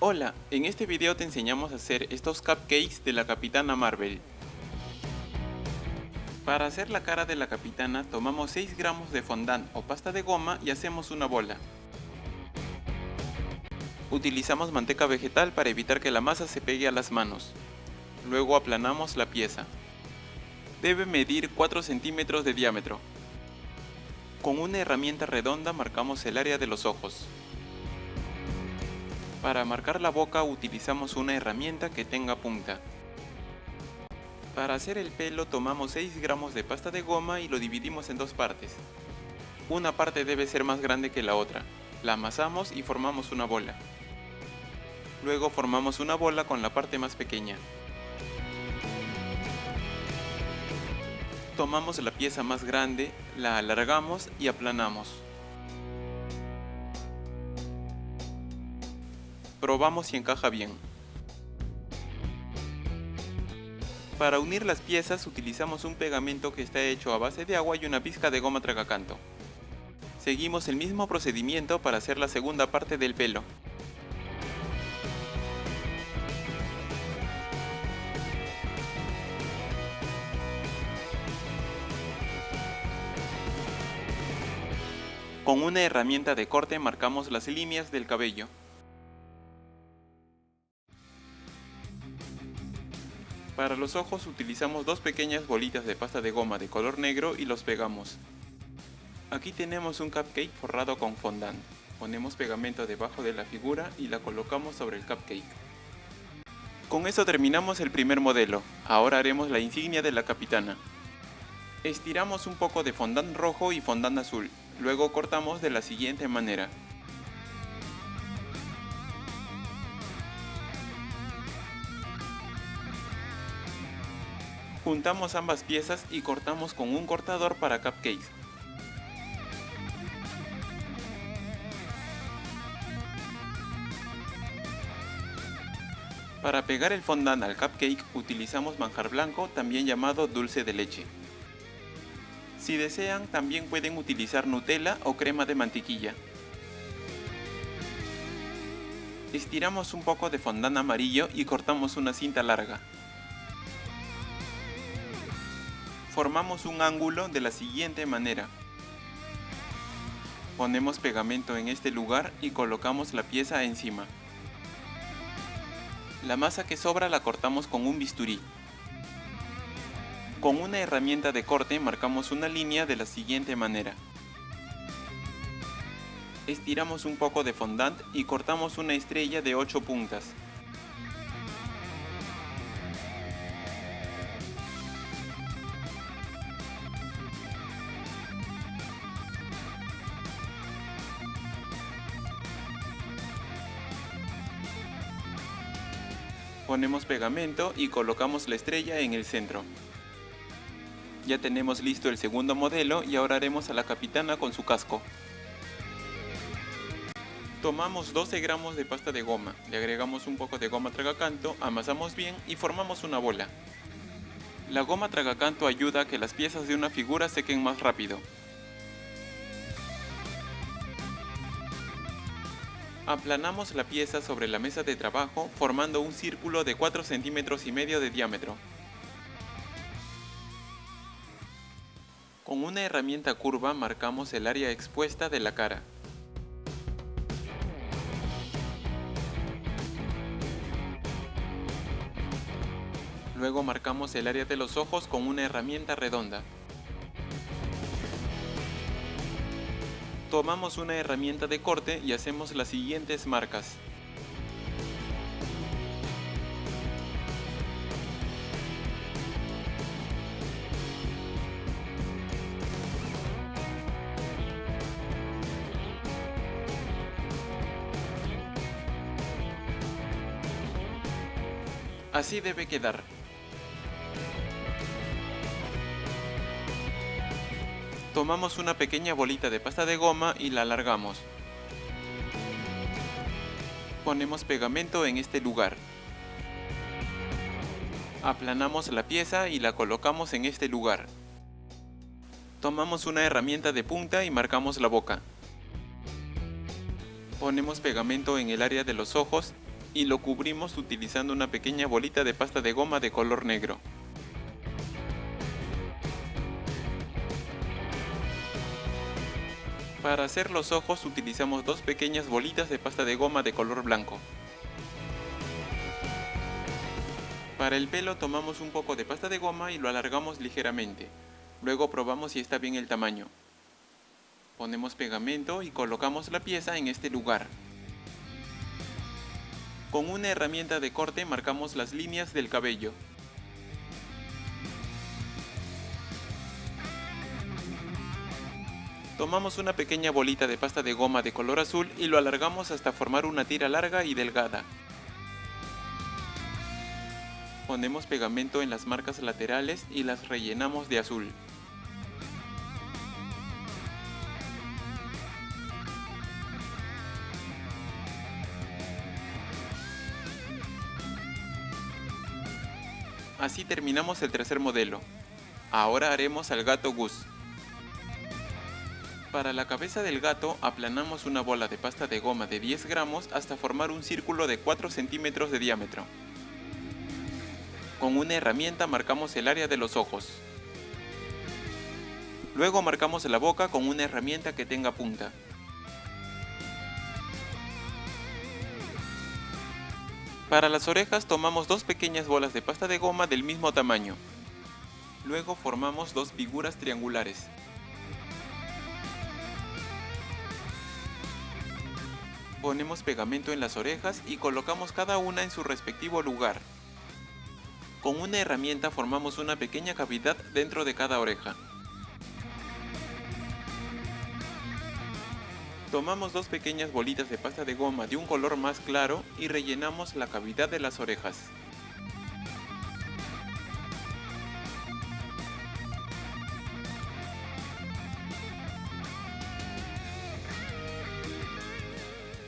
Hola, en este video te enseñamos a hacer estos cupcakes de la Capitana Marvel. Para hacer la cara de la Capitana tomamos 6 gramos de fondant o pasta de goma y hacemos una bola. Utilizamos manteca vegetal para evitar que la masa se pegue a las manos. Luego aplanamos la pieza. Debe medir 4 centímetros de diámetro. Con una herramienta redonda marcamos el área de los ojos. Para marcar la boca utilizamos una herramienta que tenga punta. Para hacer el pelo tomamos 6 gramos de pasta de goma y lo dividimos en dos partes. Una parte debe ser más grande que la otra. La amasamos y formamos una bola. Luego formamos una bola con la parte más pequeña. Tomamos la pieza más grande, la alargamos y aplanamos. Probamos si encaja bien. Para unir las piezas utilizamos un pegamento que está hecho a base de agua y una pizca de goma tragacanto. Seguimos el mismo procedimiento para hacer la segunda parte del pelo. Con una herramienta de corte marcamos las líneas del cabello. Para los ojos utilizamos dos pequeñas bolitas de pasta de goma de color negro y los pegamos. Aquí tenemos un cupcake forrado con fondant. Ponemos pegamento debajo de la figura y la colocamos sobre el cupcake. Con eso terminamos el primer modelo. Ahora haremos la insignia de la Capitana. Estiramos un poco de fondant rojo y fondant azul. Luego cortamos de la siguiente manera. Juntamos ambas piezas y cortamos con un cortador para cupcakes. Para pegar el fondant al cupcake utilizamos manjar blanco, también llamado dulce de leche. Si desean, también pueden utilizar Nutella o crema de mantequilla. Estiramos un poco de fondant amarillo y cortamos una cinta larga. Formamos un ángulo de la siguiente manera. Ponemos pegamento en este lugar y colocamos la pieza encima. La masa que sobra la cortamos con un bisturí. Con una herramienta de corte marcamos una línea de la siguiente manera. Estiramos un poco de fondant y cortamos una estrella de 8 puntas. Ponemos pegamento y colocamos la estrella en el centro. Ya tenemos listo el segundo modelo y ahora haremos a la Capitana con su casco. Tomamos 12 gramos de pasta de goma, le agregamos un poco de goma tragacanto, amasamos bien y formamos una bola. La goma tragacanto ayuda a que las piezas de una figura sequen más rápido. Aplanamos la pieza sobre la mesa de trabajo formando un círculo de 4,5 centímetros de diámetro. Con una herramienta curva marcamos el área expuesta de la cara. Luego marcamos el área de los ojos con una herramienta redonda. Tomamos una herramienta de corte y hacemos las siguientes marcas. Así debe quedar. Tomamos una pequeña bolita de pasta de goma y la alargamos. Ponemos pegamento en este lugar. Aplanamos la pieza y la colocamos en este lugar. Tomamos una herramienta de punta y marcamos la boca. Ponemos pegamento en el área de los ojos y lo cubrimos utilizando una pequeña bolita de pasta de goma de color negro. Para hacer los ojos utilizamos dos pequeñas bolitas de pasta de goma de color blanco. Para el pelo tomamos un poco de pasta de goma y lo alargamos ligeramente. Luego probamos si está bien el tamaño. Ponemos pegamento y colocamos la pieza en este lugar. Con una herramienta de corte marcamos las líneas del cabello. Tomamos una pequeña bolita de pasta de goma de color azul y lo alargamos hasta formar una tira larga y delgada. Ponemos pegamento en las marcas laterales y las rellenamos de azul. Así terminamos el tercer modelo. Ahora haremos al gato Gus. Para la cabeza del gato aplanamos una bola de pasta de goma de 10 gramos hasta formar un círculo de 4 centímetros de diámetro. Con una herramienta marcamos el área de los ojos. Luego marcamos la boca con una herramienta que tenga punta. Para las orejas tomamos dos pequeñas bolas de pasta de goma del mismo tamaño. Luego formamos dos figuras triangulares. Ponemos pegamento en las orejas y colocamos cada una en su respectivo lugar. Con una herramienta formamos una pequeña cavidad dentro de cada oreja. Tomamos dos pequeñas bolitas de pasta de goma de un color más claro y rellenamos la cavidad de las orejas.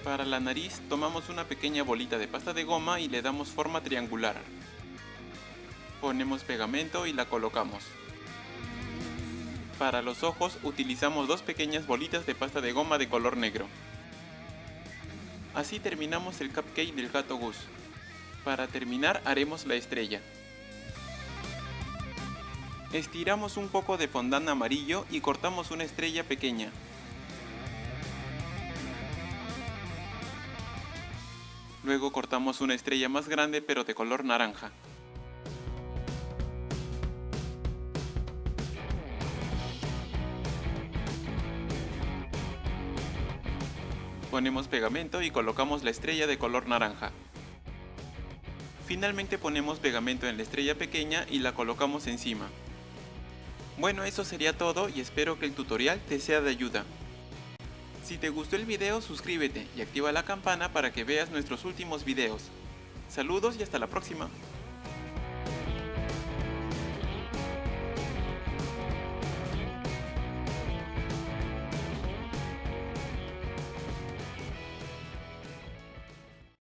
Para la nariz tomamos una pequeña bolita de pasta de goma y le damos forma triangular. Ponemos pegamento y la colocamos. Para los ojos utilizamos dos pequeñas bolitas de pasta de goma de color negro. Así terminamos el cupcake del gato Gus. Para terminar haremos la estrella. Estiramos un poco de fondant amarillo y cortamos una estrella pequeña. Luego cortamos una estrella más grande pero de color naranja. Ponemos pegamento y colocamos la estrella de color naranja. Finalmente ponemos pegamento en la estrella pequeña y la colocamos encima. Bueno, eso sería todo y espero que el tutorial te sea de ayuda. Si te gustó el video, suscríbete y activa la campana para que veas nuestros últimos videos. Saludos y hasta la próxima.